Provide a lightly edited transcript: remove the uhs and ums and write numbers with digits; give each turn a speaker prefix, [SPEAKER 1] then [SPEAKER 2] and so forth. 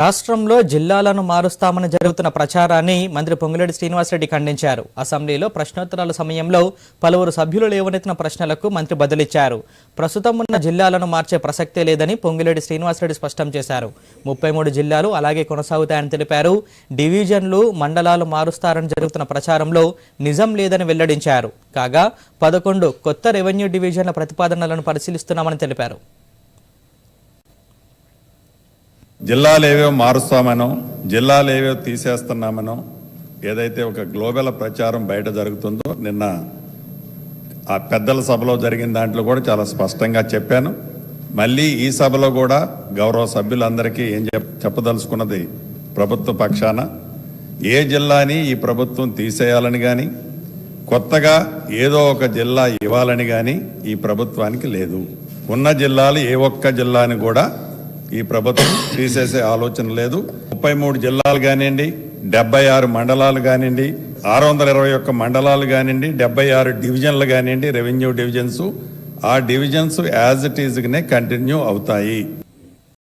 [SPEAKER 1] రాష్ట్రంలో జిల్లాలను మారుస్తామని జరుగుతున్న ప్రచారాన్ని మంత్రి పొంగులేటి శ్రీనివాసరెడ్డి ఖండించారు. అసెంబ్లీలో ప్రశ్నోత్తరాల సమయంలో పలువురు సభ్యులు లేవనెత్తిన ప్రశ్నలకు మంత్రి బదులిచ్చారు. ప్రస్తుతం ఉన్న జిల్లాలను మార్చే ప్రసక్తే లేదని పొంగులేటి శ్రీనివాసరెడ్డి స్పష్టం చేశారు. 33 జిల్లాలు అలాగే కొనసాగుతాయని తెలిపారు. డివిజన్లు, మండలాలు మారుస్తారని జరుగుతున్న ప్రచారంలో నిజం లేదని వెల్లడించారు. కాగా 11 కొత్త రెవెన్యూ డివిజన్ల ప్రతిపాదనలను పరిశీలిస్తున్నామని తెలిపారు.
[SPEAKER 2] జిల్లాలు ఏవేవో మారుస్తామనో, జిల్లాలు ఏవేవో తీసేస్తున్నామనో ఏదైతే ఒక గ్లోబల్ ప్రచారం బయట జరుగుతుందో, నిన్న ఆ పెద్దల సభలో జరిగిన దాంట్లో కూడా చాలా స్పష్టంగా చెప్పాను. మళ్ళీ ఈ సభలో కూడా గౌరవ సభ్యులందరికీ ఏం చెప్పదలుచుకున్నది, ప్రభుత్వ పక్షాన ఏ జిల్లాని ఈ ప్రభుత్వం తీసేయాలని కానీ, కొత్తగా ఏదో ఒక జిల్లా ఇవ్వాలని కానీ ఈ ప్రభుత్వానికి లేదు. ఉన్న జిల్లాలు ఏ ఒక్క జిల్లాని కూడా ఈ ప్రభుత్వం తీసేసే ఆలోచన లేదు. 33 జిల్లాలు కానివ్వండి, 76 మండలాలు కానివ్వండి, 621 మండలాలు కానివ్వండి, 76 డివిజన్లు కానివ్వండి, రెవెన్యూ డివిజన్స్, ఆ డివిజన్స్ యాజ్ ఇట్ ఈజ్గానే కంటిన్యూ అవుతాయి.